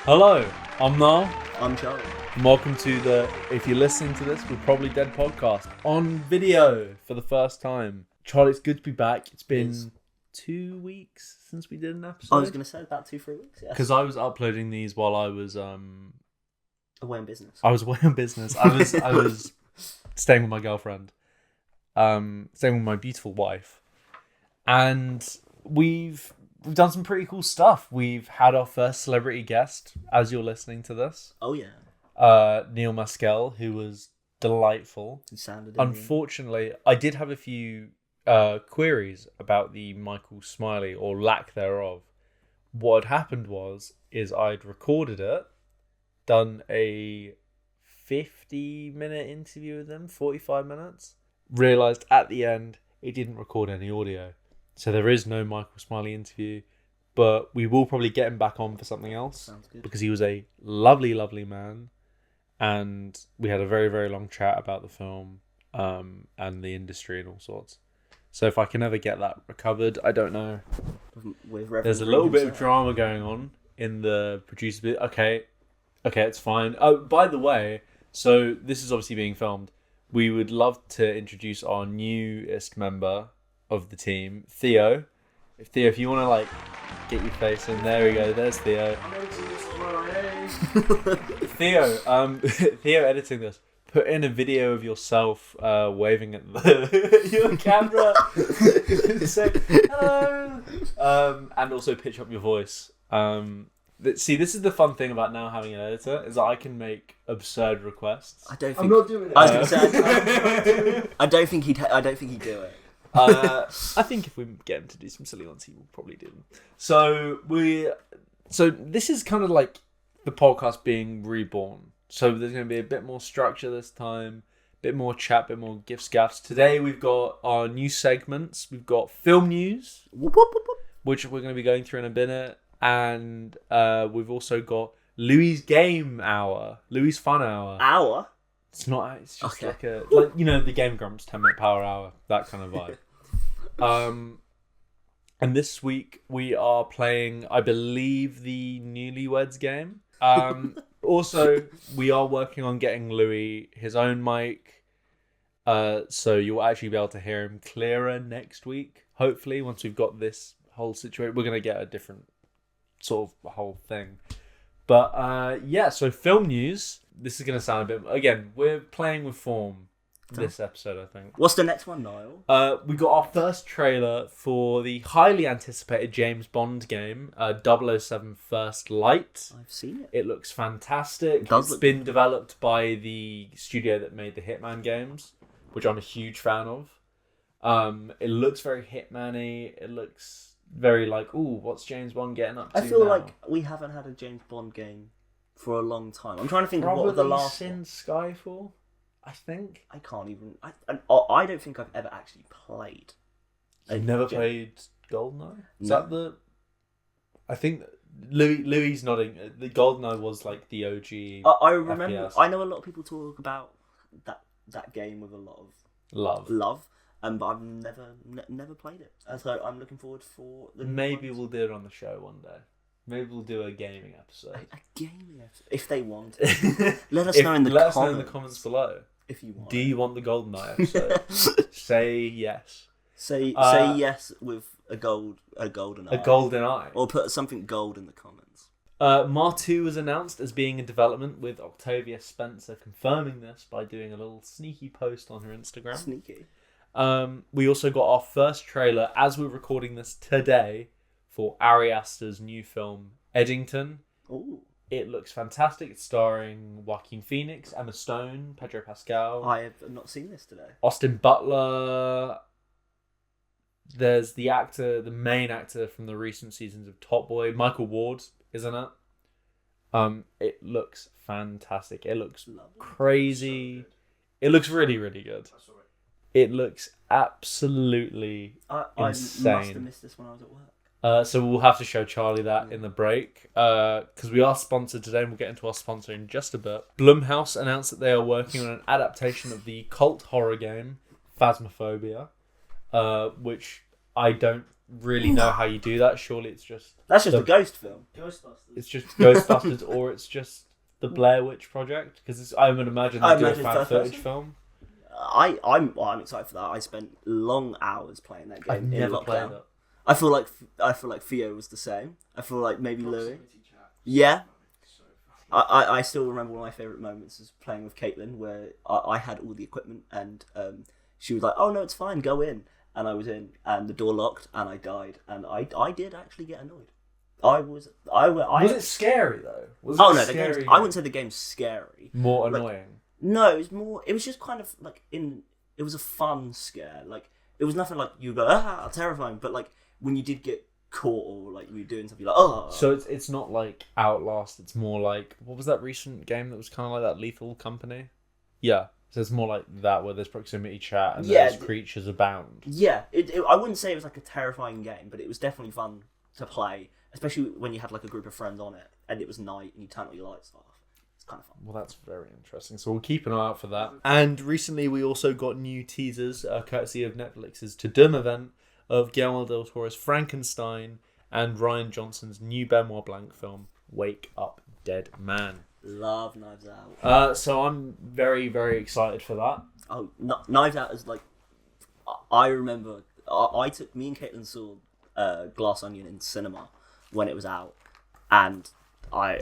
Hello, I'm Niall, I'm Charlie. and welcome to the If You're Listening to This, We're Probably Dead podcast on video for the first time. Charlie, it's good to be back. It's been 2 weeks since we did an episode. I was going to say about 2-3 weeks, yes. Because I was uploading these while I was away on business. I was away on business. I was staying with my girlfriend, staying with my beautiful wife, and we've done some pretty cool stuff. We've had our first celebrity guest as you're listening to this. Oh yeah. Neil Maskell, who was delightful. He sounded Unfortunately, I did have a few queries about the Michael Smiley or lack thereof. What had happened is I'd recorded it, done a 50-minute interview with him, 45 minutes, realised at the end it didn't record any audio. So there is no Michael Smiley interview, but we will probably get him back on for something else. Sounds good. Because he was a lovely, lovely man, and we had a very, very long chat about the film and the industry and all sorts. So if I can ever get that recovered, I don't know. There's a little bit of drama going on in the producer bit. Okay, it's fine. Oh, by the way, so this is obviously being filmed. We would love to introduce our newest member of the team, Theo. If you want to get your face in, there we go. There's Theo. Theo editing this. Put in a video of yourself waving at your camera. Say hello. And also pitch up your voice. See, this is the fun thing about now having an editor, is that I can make absurd requests. I'm not doing it. I was going to say, I don't think he'd do it. I think if we get him to do some silly ones, he will probably do them. So this is kind of like the podcast being reborn. So there's going to be a bit more structure this time, a bit more chat, a bit more gifts, gaffs. Today we've got our new segments. We've got film news, which we're going to be going through in a minute, and we've also got Louis' game hour, Louis' fun hour. Hour? It's not. It's just the Game Grumps 10-minute power hour, that kind of vibe. And this week we are playing, I believe, the Newlyweds game. Also, we are working on getting Louis his own mic, so you'll actually be able to hear him clearer next week. Hopefully, once we've got this whole situation, we're gonna get a different sort of whole thing. But so film news. This is going to sound a bit... Again, we're playing with form this episode, I think. What's the next one, Niall? We got our first trailer for the highly anticipated James Bond game, 007 First Light. I've seen it. It looks fantastic. It's been developed by the studio that made the Hitman games, which I'm a huge fan of. It looks very Hitman-y. It looks very what's James Bond getting up to I feel now? like we haven't had a James Bond game for a long time. I'm trying to think of what the last since Skyfall, I think. I can't even. I don't think I've ever actually played. You've never played GoldenEye? Is that the? I think Louis nodding. The GoldenEye was like the OG. I remember. FPS. I know a lot of people talk about that game with a lot of love. But I've never played it. So I'm looking forward for the. Maybe we'll do it on the show one day. Maybe we'll do a gaming episode. A gaming episode, if they want. Let us know in the comments. Let us know in the comments below. If you want. Do you want the GoldenEye episode? Say yes. Say yes with a golden eye. A golden eye. Or put something gold in the comments. Mar 2 was announced as being in development, with Octavia Spencer confirming this by doing a little sneaky post on her Instagram. Sneaky. We also got our first trailer as we're recording this today for Ari Aster's new film Eddington. Ooh. It looks fantastic. It's starring Joaquin Phoenix, Emma Stone, Pedro Pascal. I have not seen this today. Austin Butler. There's the main actor from the recent seasons of Top Boy, Michael Ward, isn't it? It looks fantastic. It looks crazy. So it looks really, really good. It looks absolutely insane. I must have missed this when I was at work. So we'll have to show Charlie that in the break, because we are sponsored today, and we'll get into our sponsor in just a bit. Blumhouse announced that they are working on an adaptation of the cult horror game Phasmophobia, which I don't really know how you do that. Surely it's just that's just a ghost film. Ghostbusters. It's just Ghostbusters, or it's just the Blair Witch Project. Because I would imagine they do a fan footage film. I'm excited for that. I spent long hours playing that game. I've never played it. I feel like Theo was the same. I feel like maybe Louis. Yeah. I still remember one of my favourite moments is playing with Caitlin, where I had all the equipment and she was like, "Oh no, it's fine, go in." And I was in, and the door locked, and I died, and I did actually get annoyed. Was it scary though? I wouldn't say the game's scary. More annoying. No, it was more. It was just kind of like it was a fun scare. Like it was nothing like you go terrifying, but like when you did get caught or like you were doing something like So it's not like Outlast. It's more like, what was that recent game that was kind of like that, Lethal Company? Yeah. So it's more like that, where there's proximity chat and there's creatures abound. Yeah, I wouldn't say it was like a terrifying game, but it was definitely fun to play, especially when you had like a group of friends on it and it was night and you turn all your lights off. It's kind of fun. Well, that's very interesting. So we'll keep an eye out for that. And recently we also got new teasers, courtesy of Netflix's To Doom event, of Guillermo del Toro's Frankenstein and Rian Johnson's new Benoit Blanc film, Wake Up, Dead Man. Love Knives Out. So I'm very, very excited for that. Oh, Knives Out is like... I remember... Me and Caitlin saw Glass Onion in cinema when it was out. And I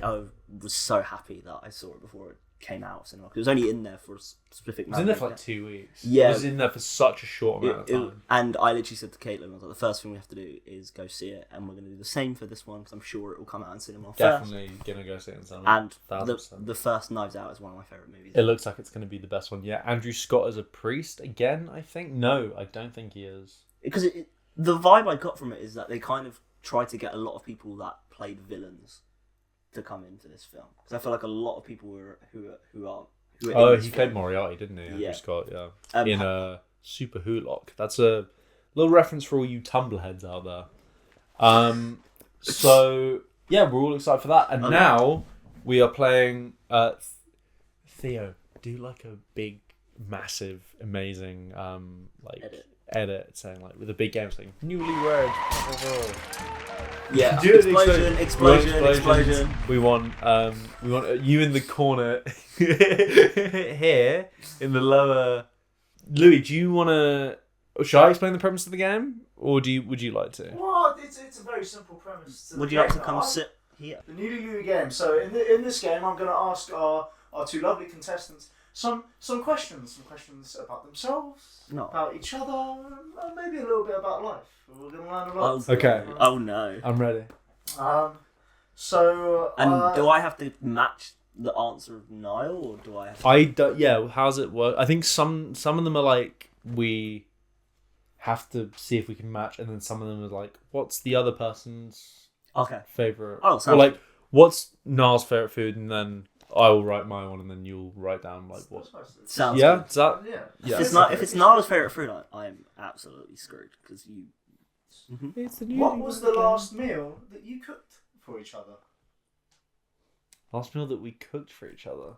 was so happy that I saw it before it came out of cinema. Because it was only in there for a specific amount. It was in there for like 2 weeks. Yeah. It was in there for such a short amount of time. And I literally said to Caitlin, I was like, the first thing we have to do is go see it. And we're going to do the same for this one, because I'm sure it will come out in cinema Definitely going to go see it in cinema. And the first Knives Out is one of my favourite movies. It looks like it's going to be the best one yet. Andrew Scott as a priest again, I think? No, I don't think he is. Because the vibe I got from it is that they kind of tried to get a lot of people that played villains to come into this film. Because I feel like a lot of people who are he played Moriarty, didn't he? Andrew Scott, yeah. In Super Hoolock. That's a little reference for all you Tumbleheads out there. So, yeah, we're all excited for that. And now we are playing Theo. Do like a big, massive, amazing edit saying like with a big game saying newlywed. Yeah, explosion. We want you in the corner here in the lower. Louis, do you want to? Shall I explain the premise of the game, or would you like to? Well, it's a very simple premise. Would you like to come sit here? The Newly game. So in this game, I'm going to ask our two lovely contestants some questions about themselves, about each other, and maybe a little bit about life. We're going to learn a lot. Okay. Oh no. I'm ready. Do I have to match the answer of Niall, or do I have to... I don't... Yeah, how's it work? I think some of them are like, we have to see if we can match, and then some of them are like, what's the other person's favourite? Oh, or like, what's Niall's favourite food, and then I will write my one, and then you'll write down like what. Sounds good. Is that? Yeah. If it's Niall's favourite food, I am absolutely screwed, because you... Mm-hmm. What was the last meal that you cooked for each other? Last meal that we cooked for each other.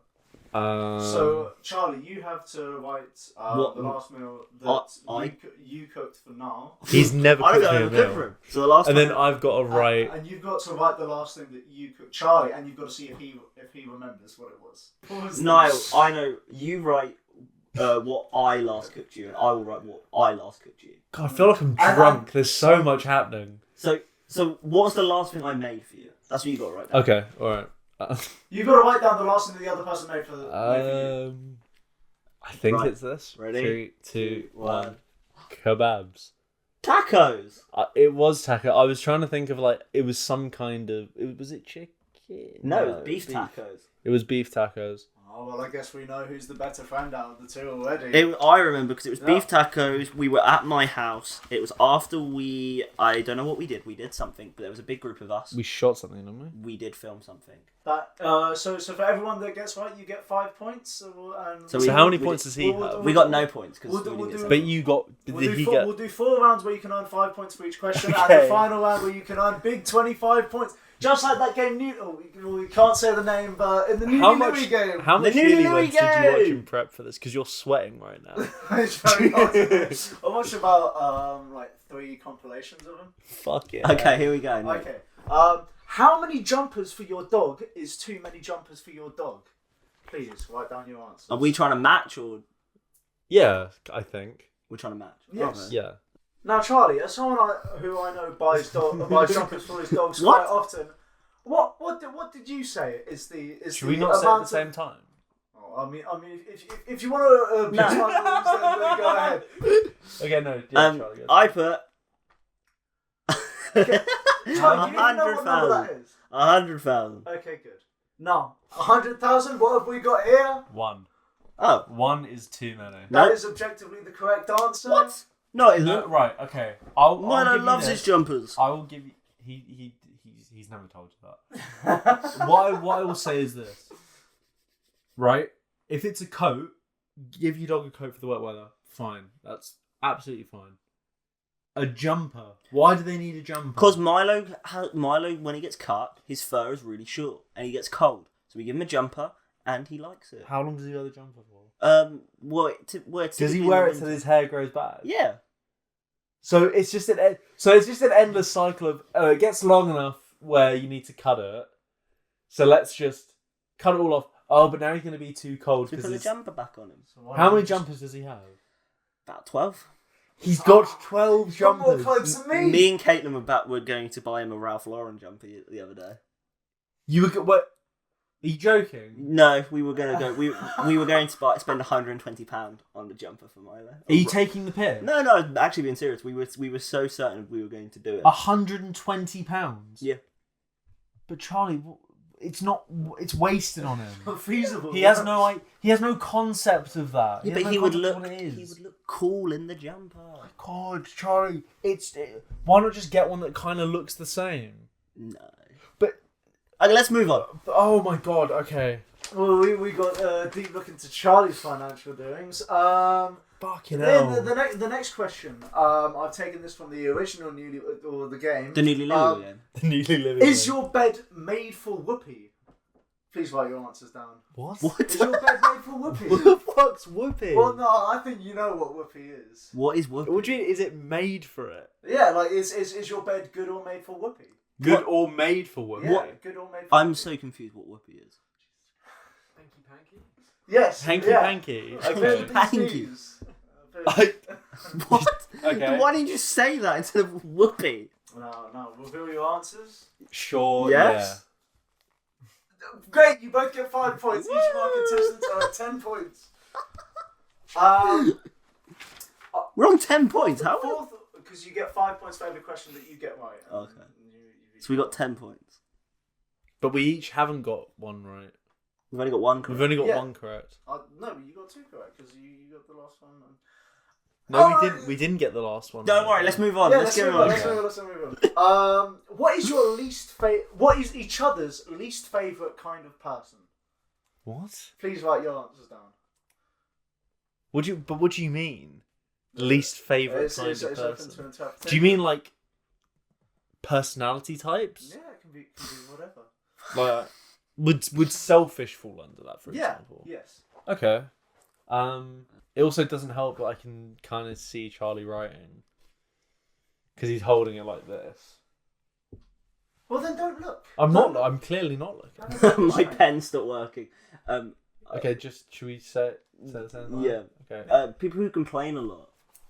So Charlie, you have to write the last meal that you cooked for Niall. He's never cooked me a meal. So the last. And then I've got to write. And you've got to write the last thing that you cooked, Charlie, and you've got to see if he remembers what it was. Niall, I know. You write what I last cooked you, and I will write what I last cooked you. God, I feel like I'm drunk. There's so much happening. So what's the last thing I made for you? That's what you got to write down. Okay, all right. You've got to write down the last thing that the other person made for you. I think it's this. Ready? 3, 2, 1. Kebabs. Tacos. It was taco. I was trying to think of like it was some kind of. Was it chicken? No, it was beef tacos. It was beef tacos. Oh, well, I guess we know who's the better friend out of the two already. I remember because it was beef tacos. We were at my house. It was after I don't know what we did. We did something, but there was a big group of us. We shot something, didn't we? We did film something. So for everyone that gets right, you get 5 points. So how many points does he have? We got no points. But you got... We'll do 4 rounds where you can earn 5 points for each question, and the final round where you can earn big 25 points. Just like that game, we can't say the name, but in the Newly game. How much Newlyweds did you watch in prep for this? Because you're sweating right now. It's very hard. I watched about 3 compilations of them. Fuck yeah. Okay, here we go. Okay. How many jumpers for your dog is too many jumpers for your dog? Please write down your answer. Are we trying to match or Yeah, I think. we're trying to match? Yes. Okay. Yeah. Now, Charlie, as someone who I know buys jumpers for his dogs What? quite often, what did you say is the Should we not say at the same time? I mean, if you want to then go ahead. Okay, no. Yeah, Charlie, go. I put Okay. Charlie, do you even know what number that is? 100,000. Okay, good. Now, 100,000. What have we got here? 1. Oh, 1 is too many. That Nope. is objectively the correct answer. what? No, it isn't. No, right. Okay. I'll Milo give you loves this. his jumpers. I will give you. He's never told you that. what I will say is this. Right? If it's a coat, give your dog a coat for the wet weather. Fine. That's absolutely fine. A jumper. Why do they need a jumper? Because Milo, when he gets cut, his fur is really short and he gets cold. So we give him a jumper and he likes it. How long does he wear the jumper for? Does Does he wear it till his hair grows back? Yeah. So it's just an endless cycle of it gets long enough where you need to cut it. So let's just cut it all off. Oh, but now he's going to be too cold So we because put a jumper back on him. So how many jumpers does he have? About 12. He's got 12 You've got more jumpers. clothes than me. Me and Caitlin were going to buy him a Ralph Lauren jumper the other day. You were what? Are you joking? No, we were going to go. We were going to spend £120 on the jumper for Milo. Are you taking the piss? No, I'm actually being serious. We were so certain we were going to do it. £120. Yeah. But Charlie, it's not. It's wasted on him. Not feasible. He has no concept of that. Yeah, has but no he would concept of look. what it He is. would look cool in the jumper. God, Charlie, why not just get one that kind of looks the same? No. But Okay, let's move on. oh my God, okay. Well, we got a deep look into Charlie's financial doings. Fucking hell. The next question. I've taken this from the original the game. The newly living again. The newly living. Is your bed made for Whoopi? Please write your answers down. what? Is your bed made for Whoopi? What the fuck's whooping? Well, no, I think you know what Whoopi is. What is Whoopi? What do you mean? Is it made for it? Yeah, like is your bed good or made for Whoopi? Good or made for whooping? Yeah, good or made for I'm Whoopi. so confused what Whoopi is. Hanky panky. Yes. Hanky yeah. panky. Hanky Okay. panky. I- What? Okay. Why didn't you say that instead of Whoopi? No. Reveal your answers. Sure. Yes. Great, you both get 5 points. Each of our contestants are at 10 points. We're on 10 points. How? Fourth, because you get 5 points for every question that you get right. Okay. So we got 10 points. But we each haven't got one right. We've only got one correct. We've only got Yeah. one correct. No, but you got 2 correct because you got the last one. No, Oh, we didn't. We didn't get the last one. Don't worry, let's move on. Yeah, let's get move on. on. Let's move on. What is your What is each other's least favourite kind of person? What? Please write your answers down. What do you mean? Least favorite It's kind open of to person? interpretation. Do you mean like personality types? Yeah, it can be whatever. Like would selfish fall under that, for Yeah. example? Yes. Okay. It also doesn't help that I can kind of see Charlie writing because he's holding it like this. Well, then don't look. I'm clearly not looking. My pen stopped working. Okay, should we say the same line? Yeah. Okay. People who complain a lot.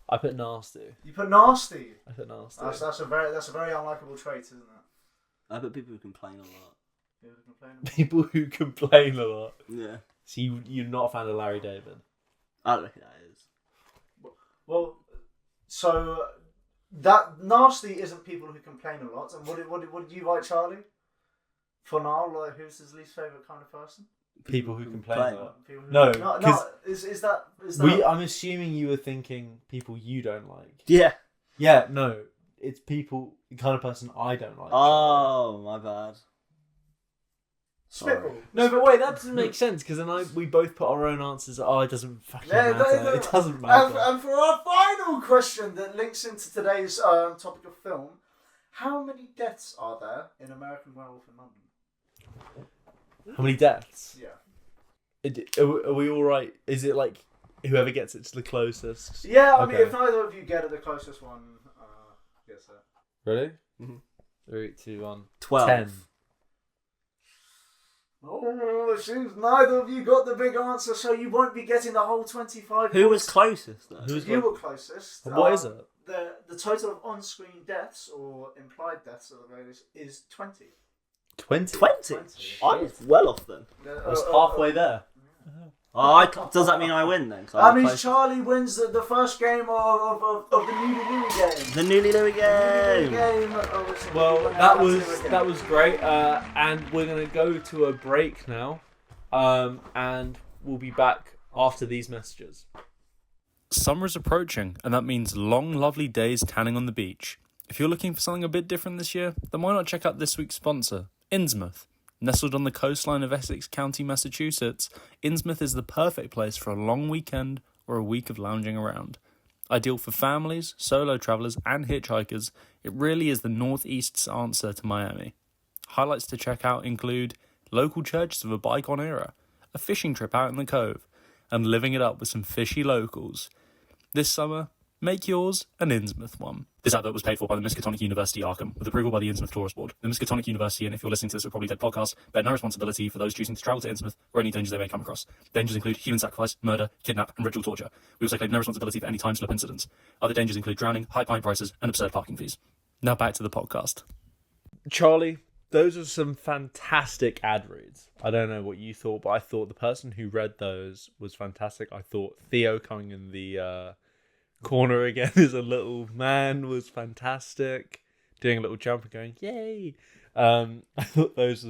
I put nasty. You put nasty. I put nasty. That's a very unlikable trait, isn't it? I put people who complain a lot. People who complain about- People who complain a lot. Yeah. So you're not a fan of Larry David? I don't know who that is. Well, so that nasty isn't people who complain a lot. And what did you write, Charlie? For now, like, who's his least favourite kind of person? People who complain a lot. People who, No, no. 'cause Is that? I'm assuming you were thinking people you don't like. Yeah. Yeah, no. It's people, the kind of person I don't like. Oh, my bad. Spitball. No, but wait, that doesn't make sense because then we both put our own answers. Oh, it doesn't fucking matter. It doesn't matter. And for our final question that links into today's topic of film, how many deaths are there in American Werewolf in London? How many deaths? Yeah. Are we all right? Is it like whoever gets it to the closest? Yeah, I mean, Okay. if neither of you get it, the closest one. Yes, sir. Ready? Mhm. 3, 2, 1. 12. 10. Oh, it seems neither of you got the big answer, so you won't be getting the whole 25 Who was points. closest, though? You were closest. What is it? The total of on-screen deaths, or implied deaths at the very least, is 20. 20? 20? I was well off then. I was halfway there. Does that mean I win then? That means Charlie wins the first game of the Newly Louie game. The Newly Louie game. Well, that was great, and we're gonna go to a break now, and we'll be back after these messages. Summer is approaching, and that means long, lovely days tanning on the beach. If you're looking for something a bit different this year, then why not check out this week's sponsor, Innsmouth. Nestled on the coastline of Essex County, Massachusetts, Innsmouth is the perfect place for a long weekend or a week of lounging around. Ideal for families, solo travellers and hitchhikers, it really is the Northeast's answer to Miami. Highlights to check out include local churches of a bygone era, a fishing trip out in the cove, and living it up with some fishy locals. This summer, make yours an Innsmouth one. This advert was paid for by the Miskatonic University Arkham, with approval by the Innsmouth Tourist Board. The Miskatonic University, and if you're listening to this, will probably take podcasts, bear no responsibility for those choosing to travel to Innsmouth or any dangers they may come across. Dangers include human sacrifice, murder, kidnap, and ritual torture. We also claim no responsibility for any time slip incidents. Other dangers include drowning, high pint prices, and absurd parking fees. Now back to the podcast. Charlie, those are some fantastic ad reads. I don't know what you thought, but I thought the person who read those was fantastic. I thought Theo coming in the corner again as a little man was fantastic. Doing a little jump and going, yay! I thought those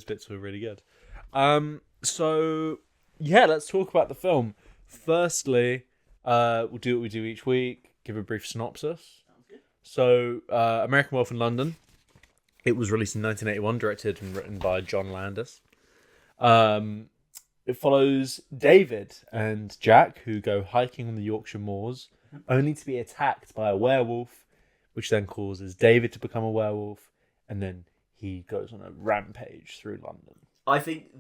bits were really good. So, yeah, let's talk about the film. Firstly, we'll do what we do each week, give a brief synopsis. Sounds good. So, American Werewolf in London. It was released in 1981, directed and written by John Landis. It follows David and Jack, who go hiking on the Yorkshire moors, only to be attacked by a werewolf, which then causes David to become a werewolf, and then he goes on a rampage through London. I think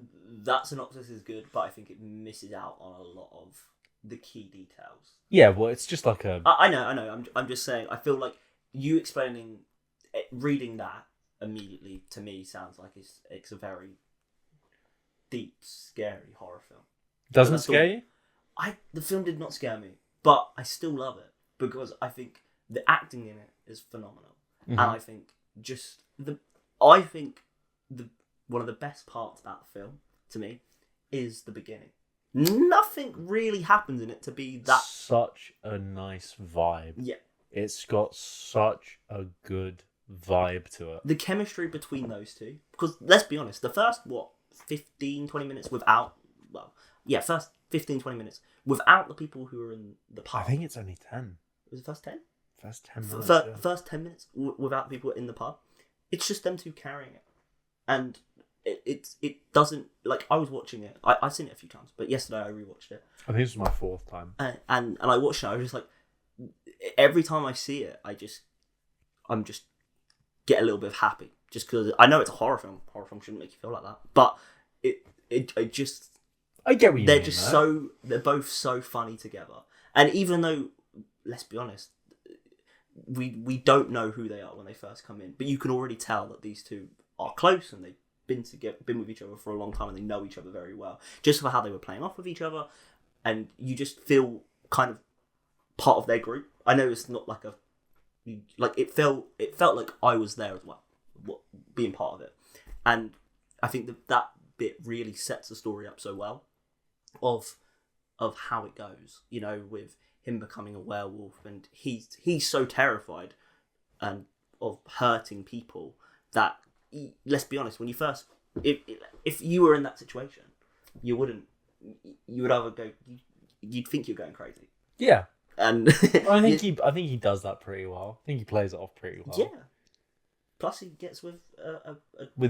that synopsis is good, but I think it misses out on a lot of the key details. Yeah, well, it's just like a... I know. I'm just saying, I feel like you reading that immediately, to me, sounds like it's a very deep, scary horror film. Doesn't scare you? The film did not scare me, but I still love it because I think the acting in it is phenomenal, and I think one of the best parts about the film to me is the beginning. Nothing really happens in it to be that. Such a nice vibe. Yeah, it's got such a good vibe to it. The chemistry between those two, because let's be honest, the first 15-20 minutes first 15-20 minutes without the people who are in the pub. I think it's only 10. Was it first 10? First 10 minutes. First 10 minutes without the people in the pub. It's just them two carrying it. And it doesn't, like, I was watching it. I've seen it a few times, but yesterday I rewatched it. I think this was my 4th time. And I watched it, I was just like, every time I see it, I'm just get a little bit happy. Just because I know it's a horror film. Horror film shouldn't make you feel like that. But it just... I get what you mean. They're both so funny together. And even though, let's be honest, we don't know who they are when they first come in, but you can already tell that these two are close and they've been with each other for a long time and they know each other very well. Just for how they were playing off with each other, and you just feel kind of part of their group. I know it's not like it felt like I was there as well, being part of it. And I think that bit really sets the story up so well of how it goes, with him becoming a werewolf, and he's so terrified of hurting people that, let's be honest, when you first, if you were in that situation, you would either go, you'd think you're going crazy. Yeah. And I think he does that pretty well. I think he plays it off pretty well. Yeah. Plus, he gets with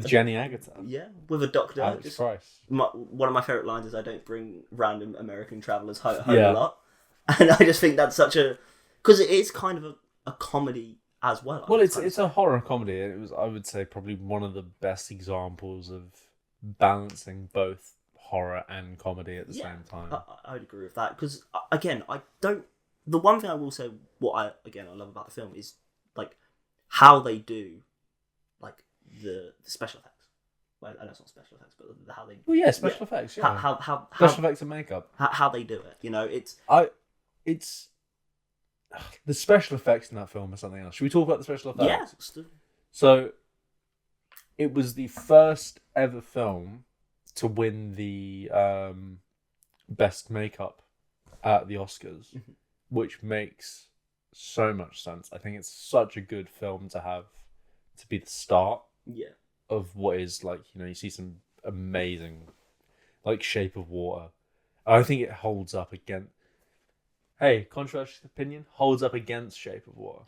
Jenny Agutter. Yeah, with a doctor. Alex Price. One of my favourite lines is, "I don't bring random American travellers home a lot," and I just think that's such a, because it is kind of a comedy as well. Well, it's a horror comedy. It was, I would say, probably one of the best examples of balancing both horror and comedy at the same time. I would agree with that, because again, the one thing I will say, I love about the film is, like, how they do, like the special effects. Well, I know it's not special effects, but how they. Well, yeah, special effects. Yeah. How special effects and makeup. How they do it. You know, it's the special effects in that film are something else. Should we talk about the special effects? Yeah. So, it was the first ever film to win the best makeup at the Oscars, which makes so much sense. I think it's such a good film to have to be the start of what is like, you know, you see some amazing like Shape of Water. I think it holds up against controversial opinion, holds up against Shape of Water.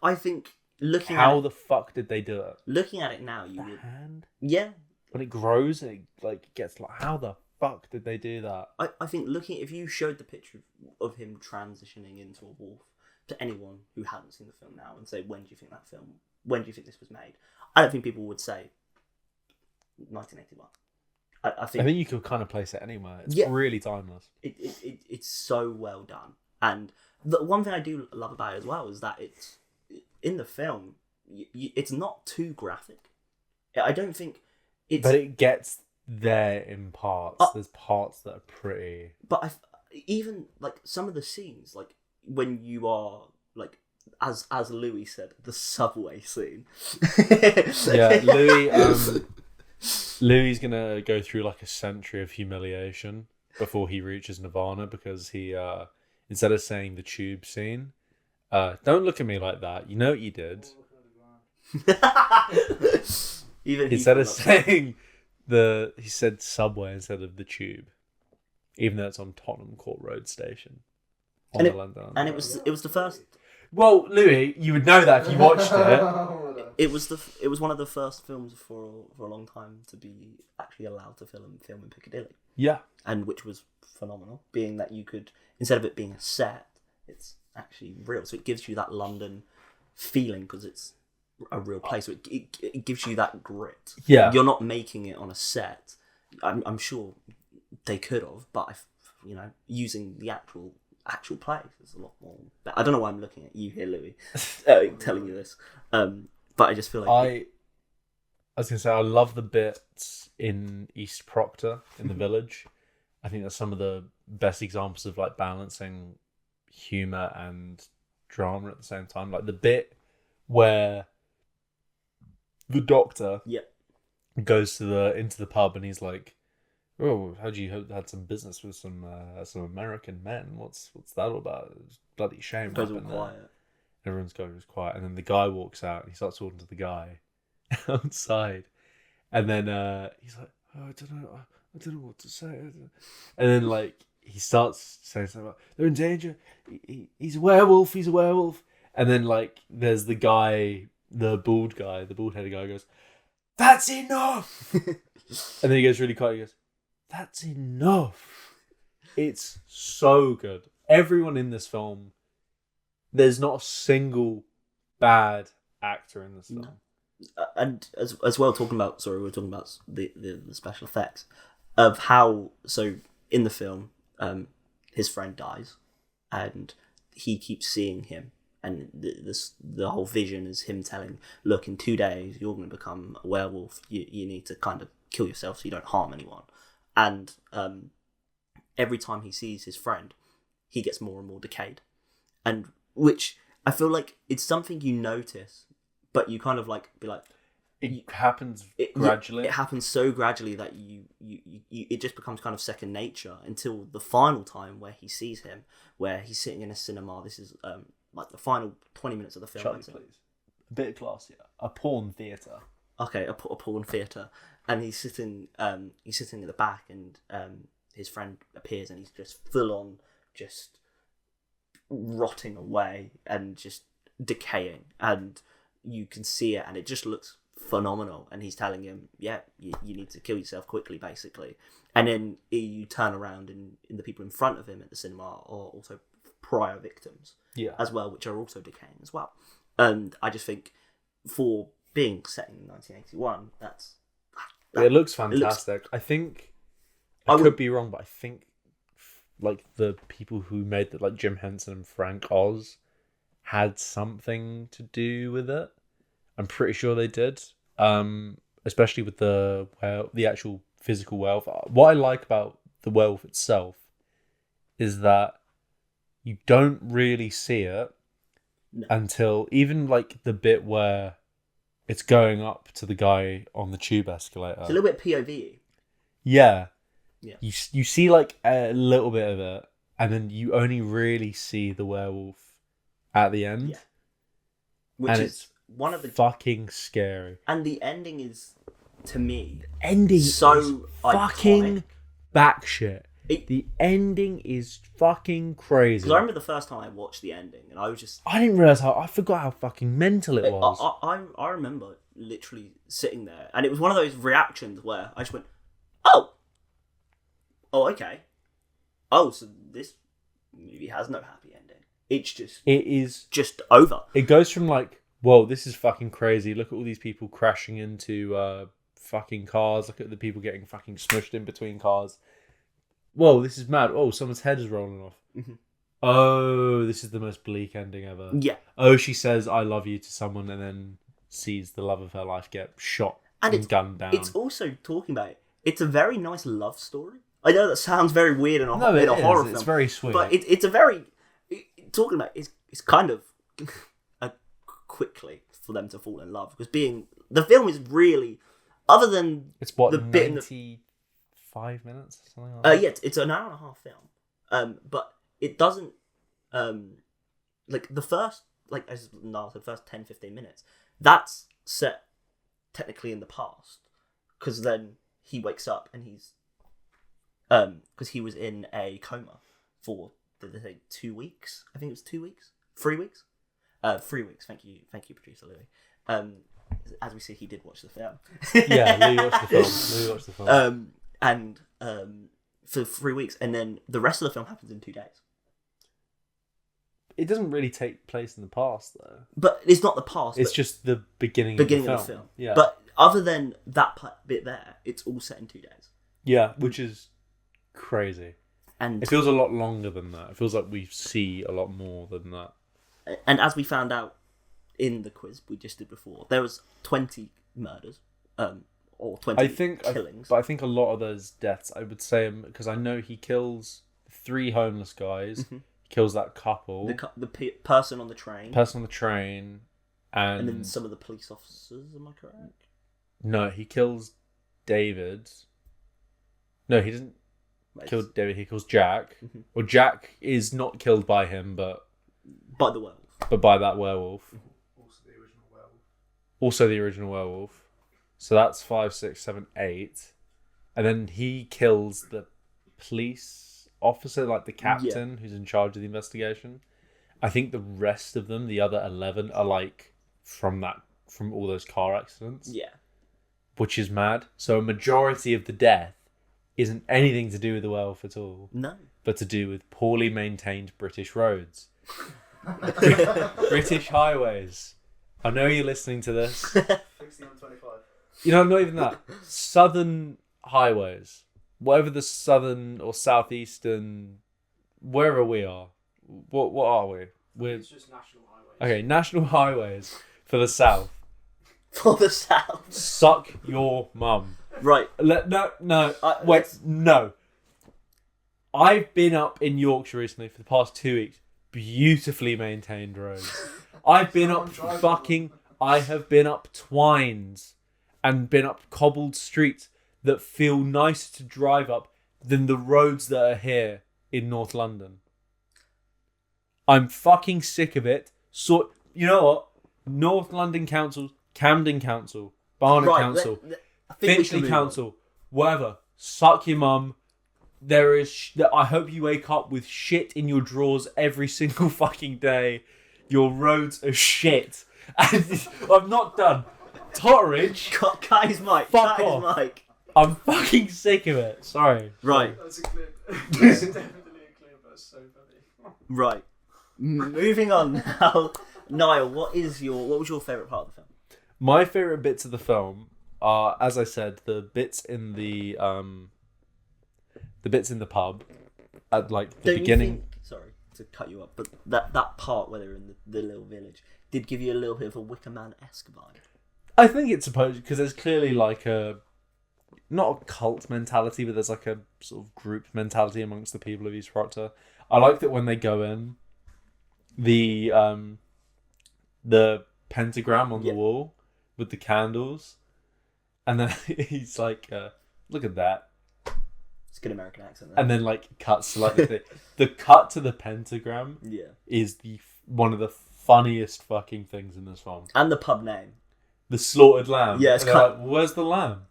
I think looking how at the fuck did they do it? Looking at it now, you the would hand? Yeah. When it grows and it like gets like, how the fuck did they do that? I think if you showed the picture of him transitioning into a wolf to anyone who hadn't seen the film now and say, when do you think this was made? I don't think people would say 1981. I think you could kind of place it anywhere. It's really timeless. It's so well done. And the one thing I do love about it as well is that it's in the film, it's not too graphic. I don't think it's... But it gets there in parts. There's parts that are pretty... But even, like, some of the scenes, like, when you are, like, as Louis said, the subway scene. Yeah, Louis gonna go through, like, a century of humiliation before he reaches Nirvana because he, instead of saying the tube scene, don't look at me like that. You know what you did. Even instead of saying he said subway instead of the tube, even though it's on Tottenham Court Road Station. And it was the first. Well, Louis, you would know that if you watched it. It was one of the first films for a long time to be actually allowed to film in Piccadilly. Yeah, and which was phenomenal, being that you could, instead of it being a set, it's actually real. So it gives you that London feeling because it's a real place. So it gives you that grit. Yeah, you're not making it on a set. I'm sure they could have, but using the actual place is a lot more. I don't know why I'm looking at you here, Louis, telling you this. But I just feel like I was gonna say I love the bits in East Proctor in the village. I think that's some of the best examples of like balancing humor and drama at the same time. Like the bit where the doctor goes into the pub and he's like, "Oh, how do you had some business with some American men? What's that all about? It's bloody shame." Goes all quiet. Everyone's goes quiet, and then the guy walks out and he starts talking to the guy outside, and then he's like, "Oh, I don't know what to say," and then like he starts saying something about they're in danger. He's a werewolf. And then like there's the guy, the bald-headed guy goes, "That's enough," and then he goes really quiet. He goes, "That's enough." It's so good. Everyone in this film. There's not a single bad actor in this film. And as well, we're talking about the special effects of how. So in the film, his friend dies, and he keeps seeing him, and the whole vision is him telling, "Look, in 2 days you're going to become a werewolf. You need to kind of kill yourself so you don't harm anyone." And every time he sees his friend, he gets more and more decayed, and which I feel like it's something you notice, but you kind of like be like, it happens gradually. It happens so gradually that you it just becomes kind of second nature until the final time where he sees him, where he's sitting in a cinema. This is like the final 20 minutes of the film. Chuckles, please. A bit classier. A porn theatre. Okay, a porn theatre, and he's sitting at the back, and his friend appears, and he's just full on just rotting away and just decaying, and you can see it, and it just looks phenomenal. And he's telling him, "Yeah, you need to kill yourself quickly," basically. And then you turn around, and the people in front of him at the cinema are also prior victims, as well, which are also decaying as well. And I just think, for being set in 1981, it looks fantastic. I think I could be wrong, but I think like the people who made like Jim Henson and Frank Oz had something to do with it. I'm pretty sure they did. Especially with the actual physical werewolf. What I like about the werewolf itself is that you don't really see it until even like the bit where it's going up to the guy on the tube escalator. It's a little bit POV. Yeah. Yeah. You see like a little bit of it, and then you only really see the werewolf at the end. Yeah. Which is one of the fucking scary. And the ending is, to me, so fucking iconic. Batshit. The ending is fucking crazy. Because I remember the first time I watched the ending, and I was just... I didn't realise I forgot how fucking mental it was. I remember literally sitting there, and it was one of those reactions where I just went, oh, okay. Oh, so this movie has no happy ending. It is just over. It goes from like, whoa, this is fucking crazy. Look at all these people crashing into fucking cars. Look at the people getting fucking smushed in between cars. Whoa, this is mad. Oh, someone's head is rolling off. Mm-hmm. Oh, this is the most bleak ending ever. Yeah. Oh, she says, I love you to someone and then sees the love of her life get shot and gunned down. It's also talking about it. It's a very nice love story. I know that sounds very weird in a horror film. It's very sweet. But it's a very... Talking about it's kind of quickly for them to fall in love. Because the film is really... Other than... It's what, the bit 95 minutes? Something like that? Yeah, it's an hour and a half film. But it doesn't... like, the first... Like, as Niall said, first 10-15 minutes, that's set technically in the past. Because then he wakes up and he's... Because he was in a coma for, did they say 2 weeks? I think it was 2 weeks? 3 weeks? 3 weeks, thank you, producer Louis. As we see, he did watch the film. Yeah, Louis watched the film. And for 3 weeks, and then the rest of the film happens in 2 days. It doesn't really take place in the past, though. But it's not the past. It's just the beginning of the film. Yeah. But other than that bit there, it's all set in 2 days. Yeah, which is crazy. And it feels a lot longer than that. It feels like we see a lot more than that. And as we found out in the quiz we just did before, there was 20 murders, or 20 killings. But I think a lot of those deaths, I would say, because I know he kills 3 homeless guys. Mm-hmm. He kills that couple. The person on the train. And then some of the police officers, am I correct? No, he kills David. No, he doesn't kill David. He kills Jack. Mm-hmm. Well, Jack is not killed by him, but... By the werewolf. But by that werewolf. Mm-hmm. Also the original werewolf. So that's 5, 6, 7, 8. And then he kills the police officer, like the captain who's in charge of the investigation. I think the rest of them, the other 11, are like from all those car accidents. Yeah. Which is mad. So a majority of the death isn't anything to do with the werewolf at all. No. But to do with poorly maintained British roads. British highways. I know you're listening to this. 60 and 25. You know, not even that. Southern highways. Whatever the southern or southeastern, wherever we are. What are we? It's just national highways. Okay, national highways for the south. For the south. Suck your mum. Right. No. I've been up in Yorkshire recently for the past 2 weeks. Beautifully maintained roads. I have been up Twines and been up cobbled streets that feel nicer to drive up than the roads that are here in North London. I'm fucking sick of it. So, you know what? North London Council, Camden Council, Barnet Council, Finchley Council, whatever. Suck your mum. I hope you wake up with shit in your drawers every single fucking day. Your roads are shit. And I'm not done. Totteridge. Cut his mic. Fuck off. I'm fucking sick of it. Sorry. Right. That's a clip. That's definitely a clip. That's so funny. Right. Moving on now. Niall, what was your favourite part of the film? My favourite bits of the film are, as I said, the bits in the pub at like the beginning. Sorry to cut you up, but that part where they're in the little village, did give you a little bit of a Wicker Man-esque vibe. I think it's supposed, because there's clearly like not a cult mentality, but there's like a sort of group mentality amongst the people of East Proctor. I like that when they go in, the pentagram on the wall with the candles, and then he's like, look at that. It's a good American accent there. And then like cuts to like the cut to the pentagram is one of the funniest fucking things in this film. And the pub name. The Slaughtered Lamb. Yeah, it's kind of... like, where's the lamb?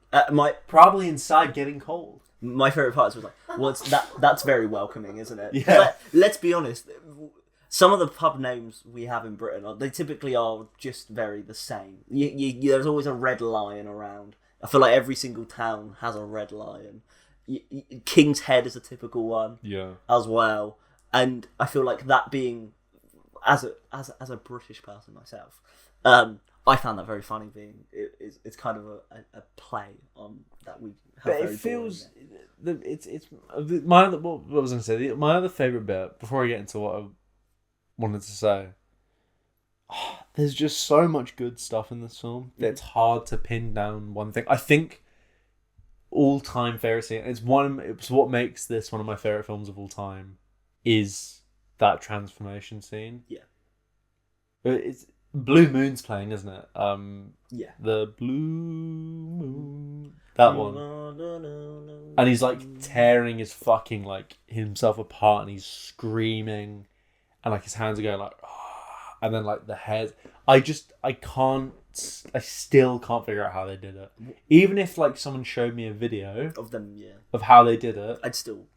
Probably inside getting cold. My favourite part was like, that's very welcoming, isn't it? Yeah. Let's be honest. Some of the pub names we have in Britain, they typically are just very the same. There's always a Red Lion around. I feel like every single town has a Red Lion. King's Head is a typical one. Yeah. As well. And I feel like that being, as a British person myself, I found that very funny. It's kind of a play on that we have. But it feels it's my other, what was I going to say? My other favourite bit before I get into what I wanted to say. There's just so much good stuff in this film that it's hard to pin down one thing. I think all-time favourite scene. It's what makes this one of my favourite films of all time. Is that transformation scene? Yeah. It's Blue Moon's playing, isn't it? Yeah. The Blue Moon. That one. And he's like tearing his fucking like himself apart, and he's screaming, and like his hands are going like, and then like the head. I still can't figure out how they did it. Even if like someone showed me a video of them, of how they did it, I'd still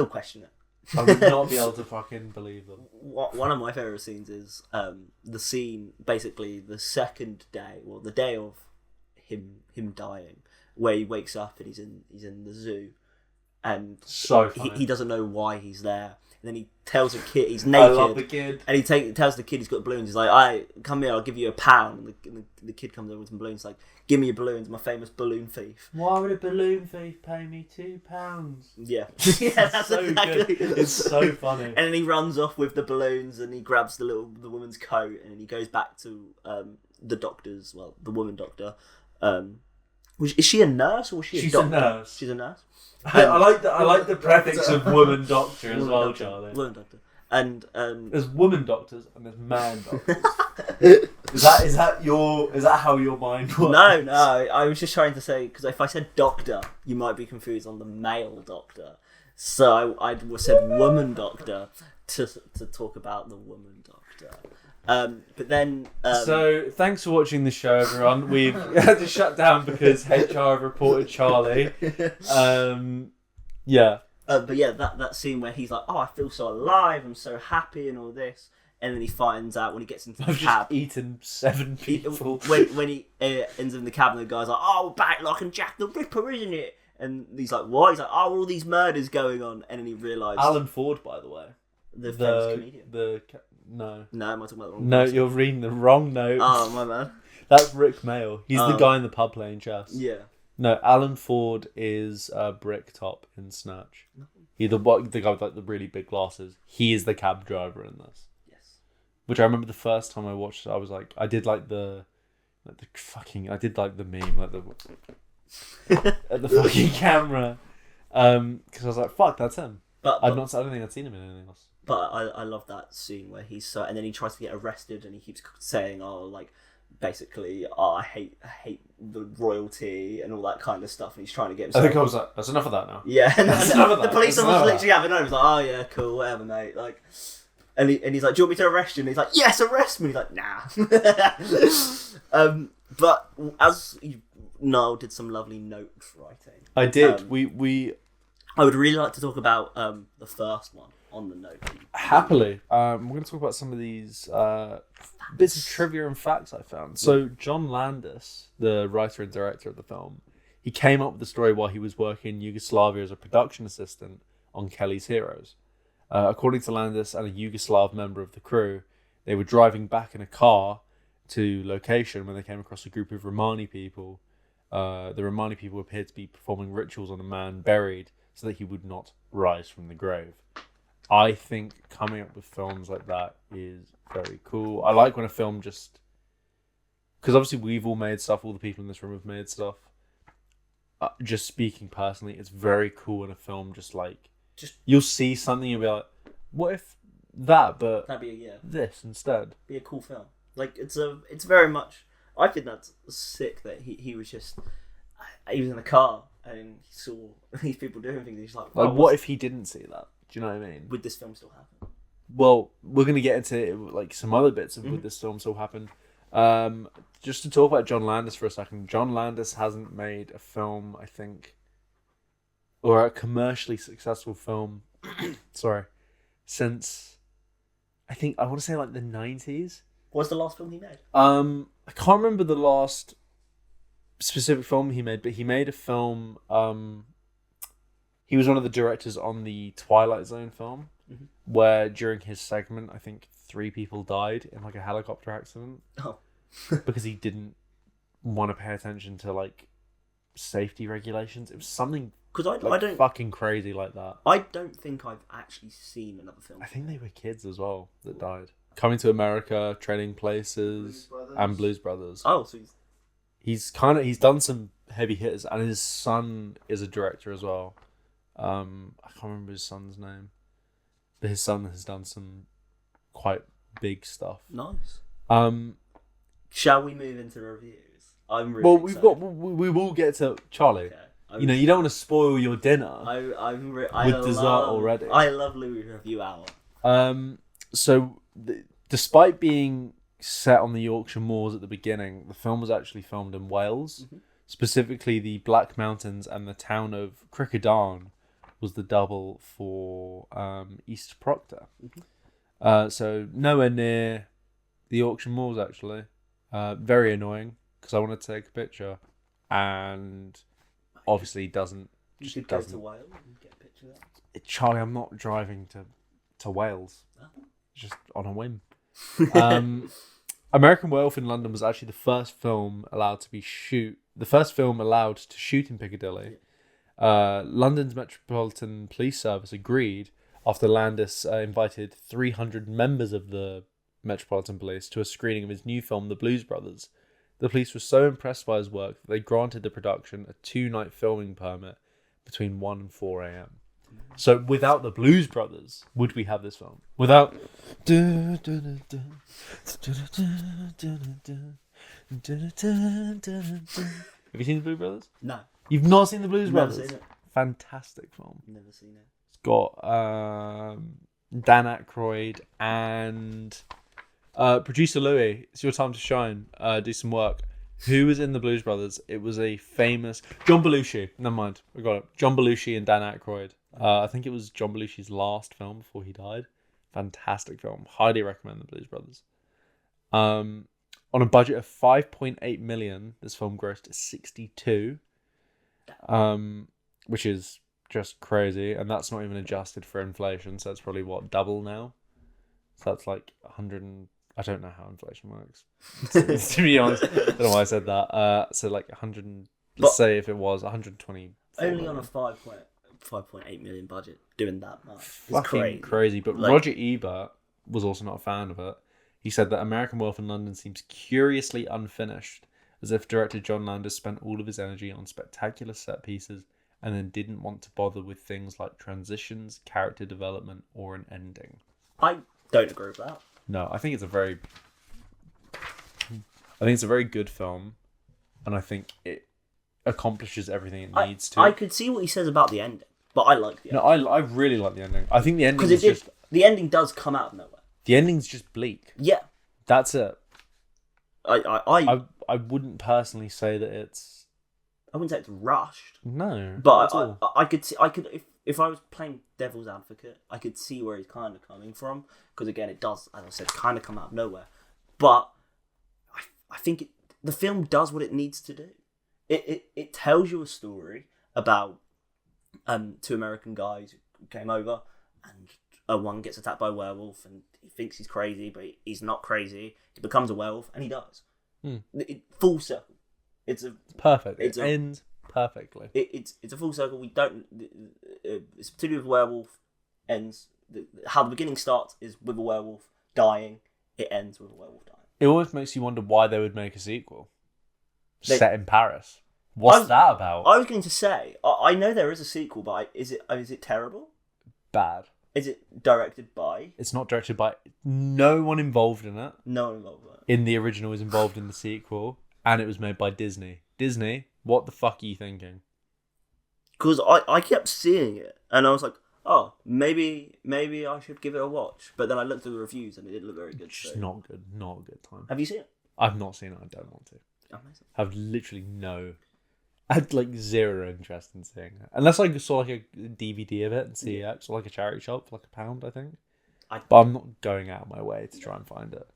question it. I would not be able to fucking believe them. One of my favourite scenes is the scene, basically the second day, or the day of him dying, where he wakes up and he's in the zoo, and so funny. He doesn't know why he's there. And then he tells a kid he's naked. I love the kid. And he tells the kid he's got balloons. He's like, come here, I'll give you £1. And the kid comes over with some balloons. Like, give me your balloons, my famous balloon thief. Why would a balloon thief pay me £2? Yeah. Yeah, that's so exactly. Good. It's so funny. And then he runs off with the balloons, and he grabs the woman's coat, and then he goes back to the woman doctor. Is she a nurse or was she a doctor? She's a nurse. She's a nurse. I like the prefix of woman doctor as well, doctor, Charlie. Woman doctor. And there's woman doctors and there's man doctors. is that how your mind works? No. I was just trying to say, because if I said doctor, you might be confused on the male doctor. So I said woman doctor to talk about the woman doctor. But then... so, thanks for watching the show, everyone. We've had to shut down because HR have reported Charlie. Yeah. But yeah, that scene where he's like, oh, I feel so alive, I'm so happy and all this. And then he finds out when he gets into the cab... I've just eaten 7 people. When he ends up in the cab, and the guy's like, oh, we're back like in Jack the Ripper, isn't it? And he's like, what? He's like, oh, all these murders going on. And then he realised... Alan Ford, by the way. The famous comedian. No. No, am I talking about the wrong No, person? you're reading the wrong note. Oh, my man. That's Rick Mail. He's the guy in the pub playing chess. Yeah. No, Alan Ford is Bricktop in Snatch. He's the guy with like the really big glasses. He is the cab driver in this. Yes. Which I remember the first time I watched it, I was like, I did like the meme, like the at the fucking camera, because I was like, fuck, that's him. But I don't think I'd seen him in anything else. But I love that scene where he's so, and then he tries to get arrested, and he keeps saying, "Oh, like basically, I hate the royalty and all that kind of stuff." And he's trying to get himself. I think I was like, "That's enough of that now." Yeah, and that's enough of that. The police officer literally having on. He's like, "Oh yeah, cool, whatever, mate." Like, and he's like, "Do you want me to arrest you?" And he's like, "Yes, arrest me." He's like, "Nah." But as Niall did some lovely note writing. I did. I would really like to talk about the first one on the note. Happily. We're going to talk about some of these bits of trivia and facts I found. So John Landis, the writer and director of the film, he came up with the story while he was working in Yugoslavia as a production assistant on Kelly's Heroes. According to Landis and a Yugoslav member of the crew, they were driving back in a car to location when they came across a group of Romani people. The Romani people appeared to be performing rituals on a man buried so that he would not rise from the grave. I think coming up with films like that is very cool. I like when a film just... Because obviously we've all made stuff, all the people in this room have made stuff. Just speaking personally, it's very cool when a film just you'll see something, you'll be like, what if that, but that'd be this instead? Be a cool film. Like, it's very much... I think that's sick that he was just... He was in the car and he saw these people doing things. He's like, what if he didn't see that? Do you know what I mean? Would this film still happen? Well, we're going to get into some other bits of would this film still happen. Just to talk about John Landis for a second. John Landis hasn't made a film, I think, or a commercially successful film, sorry, since, I want to say the 90s. What's the last film he made? I can't remember the last specific film he made, but he made a film, he was one of the directors on the Twilight Zone film, where during his segment, I think 3 people died in a helicopter accident. Oh. Because he didn't want to pay attention to safety regulations. It was something I don't fucking crazy like that. I don't think I've actually seen another film. I think they were kids as well that died. Coming to America, Trading Places, and Blues Brothers. Oh, so he's done some heavy hitters, and his son is a director as well. I can't remember his son's name, but his son has done some quite big stuff. Nice. Shall we move into reviews? I'm really excited. We will get to Charlie. Okay. You don't want to spoil your dinner with dessert already. I love Louis Review Hour. So despite being set on the Yorkshire Moors at the beginning, the film was actually filmed in Wales, specifically the Black Mountains, and the town of Crickedarn was the double for East Proctor. So nowhere near the Yorkshire Moors actually. Very annoying because I want to take a picture, and obviously doesn't. You could go to Wales and get a picture of that. Charlie, I'm not driving to Wales. Oh. Just on a whim. American Werewolf in London was actually the first film allowed to shoot in Piccadilly. London's Metropolitan Police Service agreed after Landis invited 300 members of the Metropolitan Police to a screening of his new film, The Blues Brothers. The police were so impressed by his work that they granted the production a 2-night filming permit between 1 and 4 a.m. So without the Blues Brothers, would we have this film? Without... Have you seen the Blues Brothers? No. You've not seen the Blues Brothers? Never seen it. Fantastic film. Never seen it. It's got Dan Aykroyd and producer Louis. It's your time to shine. Do some work. Who was in the Blues Brothers? It was a famous John Belushi. Never mind, I got it. John Belushi and Dan Aykroyd. I think it was John Belushi's last film before he died. Fantastic film. Highly recommend the Blues Brothers. On a budget of 5.8 million, this film grossed 62, which is just crazy, and that's not even adjusted for inflation. So it's probably double now. So that's 100. I don't know how inflation works. To be honest, I don't know why I said that. So 100. Let's say if it was 120. Only on a 5.8 million budget, doing that much. Fucking crazy. But Roger Ebert was also not a fan of it. He said that American Werewolf in London seems curiously unfinished, as if director John Landis spent all of his energy on spectacular set pieces and then didn't want to bother with things like transitions, character development, or an ending. I don't agree with that. No, I think it's a very good film, and I think it accomplishes everything it needs to. I could see what he says about the ending, but I like the ending. No, I really like the ending. I think the ending the ending does come out of nowhere. The ending's just bleak. Yeah, that's it. I wouldn't personally say that it's. I wouldn't say it's rushed. No, but I could see. If I was playing devil's advocate, I could see where he's kind of coming from, because again, it does, as I said, kind of come out of nowhere. But I think the film does what it needs to do. It tells you a story about 2 American guys who came over, and one gets attacked by a werewolf, and he thinks he's crazy, but he's not crazy. He becomes a werewolf, and he dies. Full circle. It's perfect. It ends perfectly. It's a full circle. We don't. It's to do with werewolf ends. How the beginning starts is with a werewolf dying it ends with a werewolf dying. It almost makes you wonder why they would make a sequel set in Paris. What's that about? I was going to say, I know there is a sequel, but is it terrible? Bad. Is it directed by? It's not directed by... No one involved in it. No one involved in it. In the original was involved in the sequel, and it was made by Disney. Disney, what the fuck are you thinking? Because I kept seeing it, and I was like, oh, maybe I should give it a watch. But then I looked at the reviews, and it didn't look very good. It's just not good. Not a good time. Have you seen it? I've not seen it. I don't want to. Amazing. I've literally I had like zero interest in seeing it. Unless I saw like a DVD of it and see it. So like a charity shop for like £1, I think. But I'm not going out of my way to try and find it.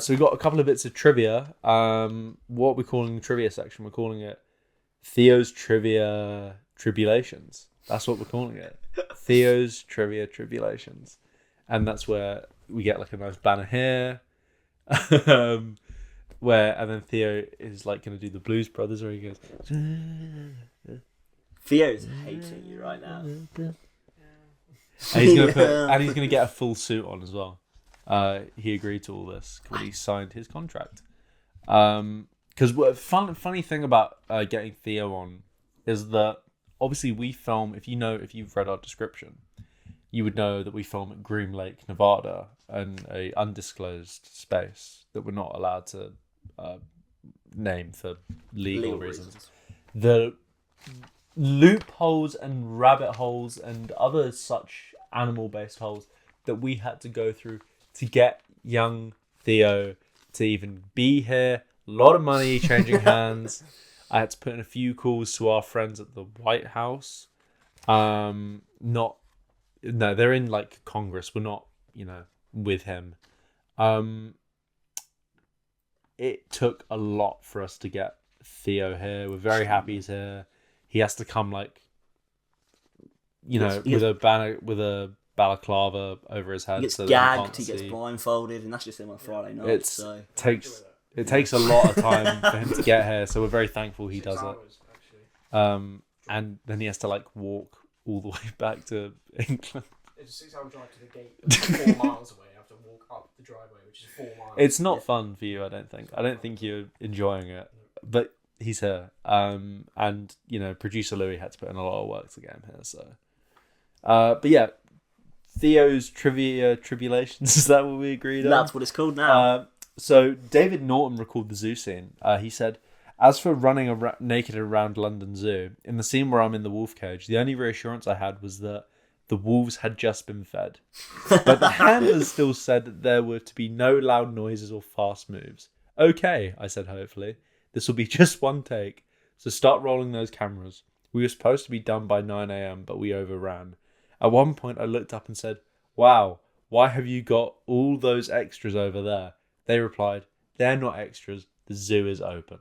So we've got a couple of bits of trivia. What we're calling the trivia section, we're calling it Theo's Trivia Tribulations. That's what we're calling it. Theo's Trivia Tribulations. And that's where we get like a nice banner here. And then Theo is like going to do the Blues Brothers where he goes... Theo's hating you right now. And he's gonna get a full suit on as well. He agreed to all this when he signed his contract. Because funny thing about getting Theo on is that obviously we film. If you've read our description, you would know that we film at Groom Lake, Nevada, in a undisclosed space that we're not allowed to name for legal reasons. The loopholes and rabbit holes and other such animal-based holes that we had to go through to get young Theo to even be here. A lot of money changing hands. I had to put in a few calls to our friends at the White House. No, they're in like Congress. We're not, with him. It took a lot for us to get Theo here. We're very happy he's here. He has to come with a balaclava over his head. He gets so gagged, he gets blindfolded, and that's just him on Friday night. It takes a lot of time for him to get here, so we're very thankful he does it. And then he has to walk all the way back to England. It's a 6-hour drive to the gate, 4 miles away. I have to walk up the driveway, which is 4 miles. It's not fun for you, I don't think. I don't think you're enjoying it, but he's here. And producer Louis had to put in a lot of work to get him here. So, but yeah, Theo's Trivia Tribulations. Is that what we agreed on? That's what it's called now. So David Norton recalled the zoo scene. He said, "As for running naked around London Zoo, in the scene where I'm in the wolf cage, the only reassurance I had was that the wolves had just been fed. But the handlers still said that there were to be no loud noises or fast moves. Okay, I said hopefully. This will be just one take. So start rolling those cameras. We were supposed to be done by 9 a.m, but we overran. At one point I looked up and said, 'Wow, why have you got all those extras over there?' They replied, 'They're not extras. The zoo is open.'"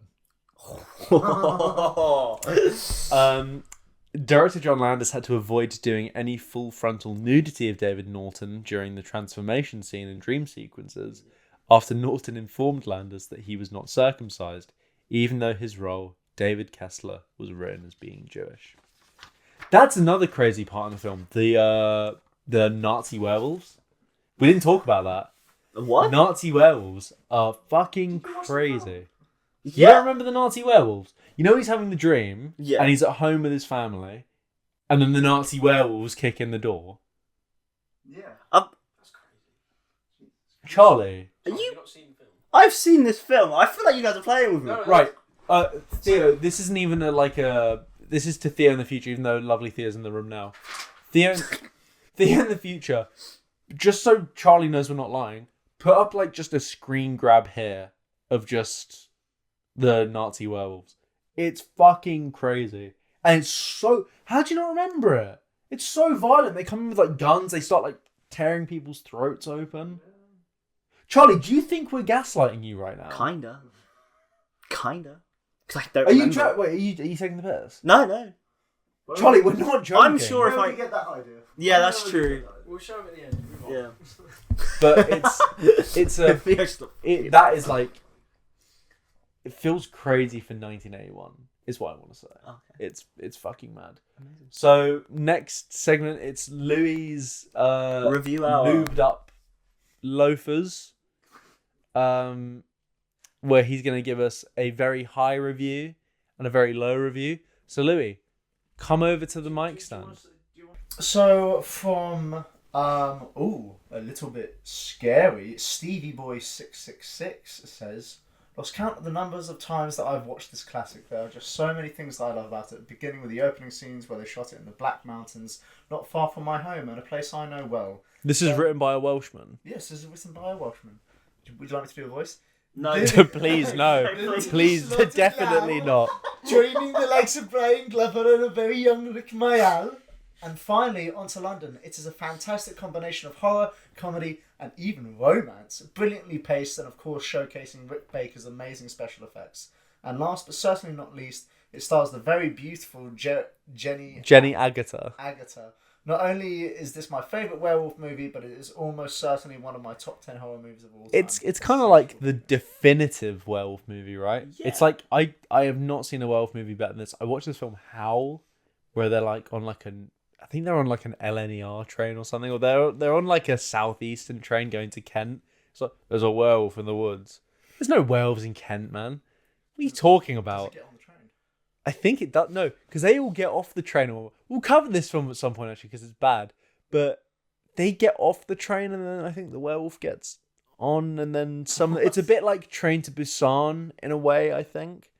Director John Landis had to avoid doing any full frontal nudity of David Norton during the transformation scene and dream sequences after Norton informed Landis that he was not circumcised, even though his role, David Kessler, was written as being Jewish. That's another crazy part in the film. The Nazi werewolves. We didn't talk about that. What? Nazi werewolves are fucking crazy. You don't remember the Nazi werewolves? He's having the dream, and he's at home with his family, and then the Nazi werewolves kick in the door. Yeah. That's crazy. Charlie. Have you not seen the film? I've seen this film. I feel like you guys are playing with me. No, right. Theo, this isn't even this is to Theo in the future, even though lovely Theo's in the room now. Theo in the future, just so Charlie knows we're not lying, put up just a screen grab here of just the Nazi werewolves. It's fucking crazy. And it's so... How do you not remember it? It's so violent. They come in with guns. They start tearing people's throats open. Charlie, do you think we're gaslighting you right now? Kinda. Because I don't Are remember. are you taking the piss? No. Charlie, we're not joking. I'm sure if I get that idea. Yeah, that's true. We'll show him at the end. Yeah. But that is it feels crazy for 1981, is what I want to say. Okay. It's fucking mad. Amazing. So, next segment, it's Louis' review hour. Lubed up loafers. where he's going to give us a very high review and a very low review. So, Louis, come over to the mic stand. So, from, a little bit scary, Stevie Boy 666 says, lost count of the numbers of times that I've watched this classic. There are just so many things that I love about it, beginning with the opening scenes where they shot it in the Black Mountains, not far from my home, and a place I know well. This is written by a Welshman. Yes, this is written by a Welshman. Would you like me to do a voice? No. Please, no. Please, definitely not. Joining the likes of Brian Glover and a very young Rick Mayall. And finally, on to London. It is a fantastic combination of horror, comedy, and even romance. Brilliantly paced and, of course, showcasing Rick Baker's amazing special effects. And last but certainly not least, it stars the very beautiful Jenny Agutter. Not only is this my favourite werewolf movie, but it is almost certainly one of my top 10 horror movies of all time. It's kind of like the definitive werewolf movie, right? Yeah. It's like, I have not seen a werewolf movie better than this. I watched this film, Howl, where they're like on like I think they're on like an LNER train or something, or they're on like a southeastern train going to Kent. It's like, there's a werewolf in the woods. There's no werewolves in Kent, man. What are you talking about? Does it get on the train? I think it does. No, because they all get off the train. Or we'll cover this film at some point actually, because it's bad. But they get off the train, and then I think the werewolf gets on, and then some. It's a bit like Train to Busan in a way, I think.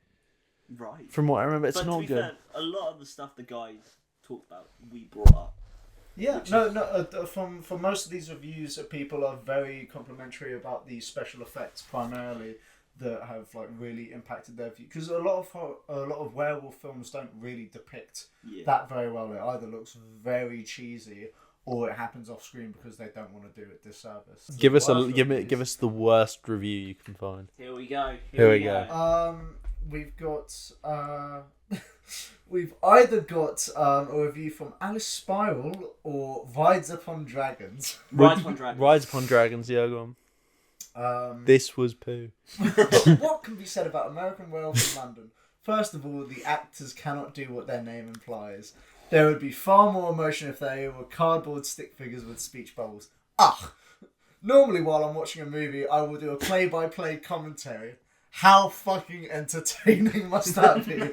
Right. From what I remember, it's but not to be good. fair, a lot of the stuff the guys talked about, we brought up. Yeah, from most of these reviews, people are very complimentary about the special effects primarily that have like really impacted their view, because a lot of werewolf films don't really depict that very well. It either looks very cheesy or it happens off screen because they don't want to do it disservice. Give us the worst review you can find. Here we go. Here we go. We've got we've either got a review from Alice Spiral or Rides Upon Dragons. Rides Upon Dragons. Rides Upon Dragons, yeah, go on. This was poo. What can be said about American Werewolf in London? First of all, the actors cannot do what their name implies. There would be far more emotion if they were cardboard stick figures with speech bubbles. Normally while I'm watching a movie, I will do a play-by-play commentary. How fucking entertaining must that be?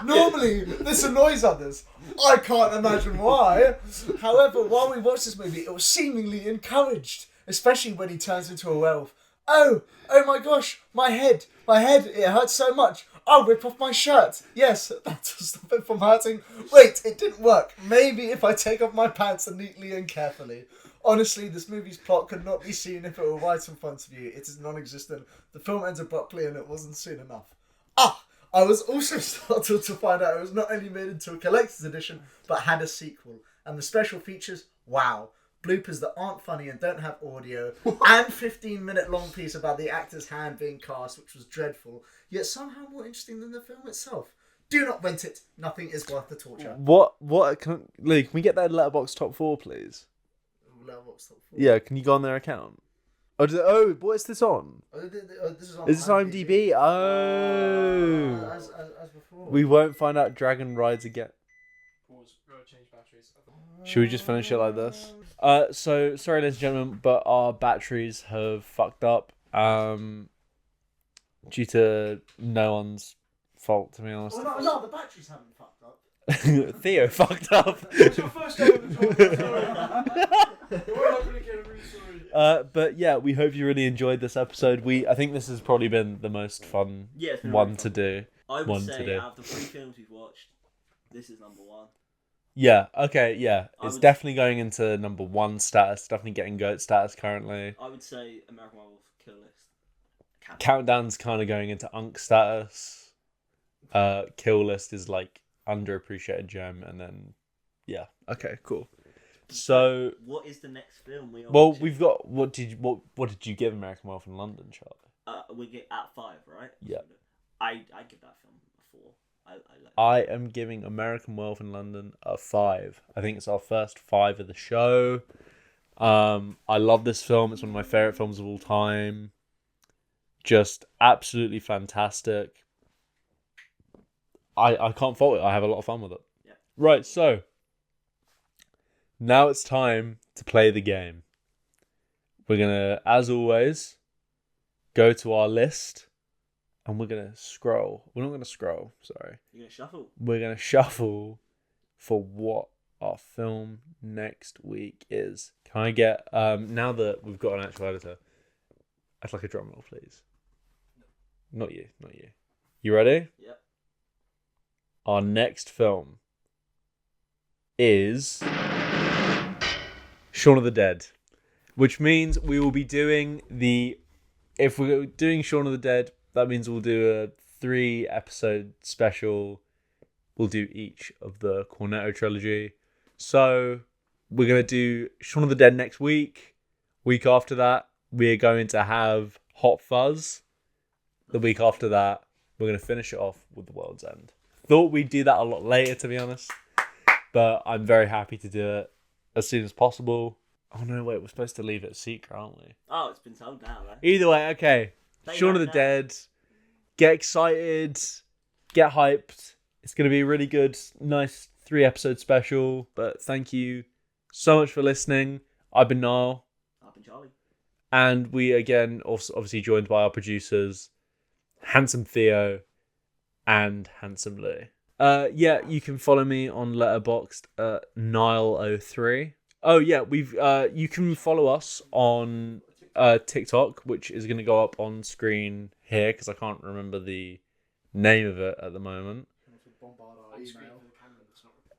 Normally, this annoys others. I can't imagine why. However, while we watched this movie, it was seemingly encouraged. Especially when he turns into a werewolf. Oh my gosh, my head, it hurts so much. I'll rip off my shirt. Yes, that'll stop it from hurting. Wait, it didn't work. Maybe if I take off my pants neatly and carefully. Honestly, this movie's plot could not be seen if it were right in front of you. It is non-existent. The film ends abruptly and it wasn't soon enough. I was also startled to find out it was not only made into a collector's edition, but had a sequel. And the special features, wow. Bloopers that aren't funny and don't have audio, and 15-minute long piece about the actor's hand being cast, which was dreadful, yet somehow more interesting than the film itself. Do not rent it. Nothing is worth the torture. Can we get that Letterboxd top 4, please? Letterboxd top 4? Yeah, can you go on their account? What is this on? This is on Is this IMDb? Oh. As before. We won't find out Dragon rides again. Pause. Change batteries. Should we just finish it like this? So sorry, ladies and gentlemen, but our batteries have fucked up. Due to no one's fault, to be honest. Well, no, the batteries haven't fucked up. Theo fucked up. It's your first day on the job. But yeah, we hope you really enjoyed this episode. I think this has probably been the most fun one to do. I would say out of the 3 films we've watched, this is number 1. Yeah, okay, yeah. It's definitely going into number 1 status. Definitely getting GOAT status currently. I would say American Werewolf Kill List. Countdown's kind of going into UNC status. Kill List is like underappreciated gem, and then yeah. Okay, cool. So what is the next film we are watching? We've got what did you give American Werewolf in London, Charlie? We get at 5, right? Yeah. I give that film a 4. I am giving American Werewolf in London a 5. I think it's our first 5 of the show. I love this film. It's one of my favourite films of all time. Just absolutely fantastic. I can't fault it. I have a lot of fun with it. Yeah. Right, so now it's time to play the game. We're going to, as always, go to our list, and we're going to scroll. We're not going to scroll, sorry. You're going to shuffle? We're going to shuffle for what our film next week is. Can I get, now that we've got an actual editor, I'd like a drum roll, please. Not you. You ready? Yep. Our next film is Shaun of the Dead, which means we will be doing if we're doing Shaun of the Dead, that means we'll do a 3-episode special. We'll do each of the Cornetto trilogy. So we're going to do Shaun of the Dead next week. Week after that, we're going to have Hot Fuzz. The week after that, we're going to finish it off with The World's End. Thought we'd do that a lot later, to be honest. But I'm very happy to do it as soon as possible. Oh no, wait, we're supposed to leave it a secret, aren't we? Oh, it's been told now, though. Either way, okay. Shaun of the Dead. Get excited. Get hyped. It's going to be a really good, nice 3-episode special. But thank you so much for listening. I've been Niall. I've been Charlie. And we, again, also obviously joined by our producers, Handsome Theo and Handsome Lou. You can follow me on Letterboxd at Niall03. Oh yeah, you can follow us on TikTok, which is going to go up on screen here because I can't remember the name of it at the moment.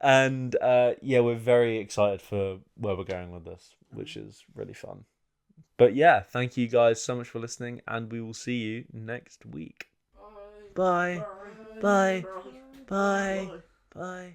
And we're very excited for where we're going with this, which is really fun. But yeah, thank you guys so much for listening, and we will see you next week. Bye. Bye. Bye. Bye. Bye.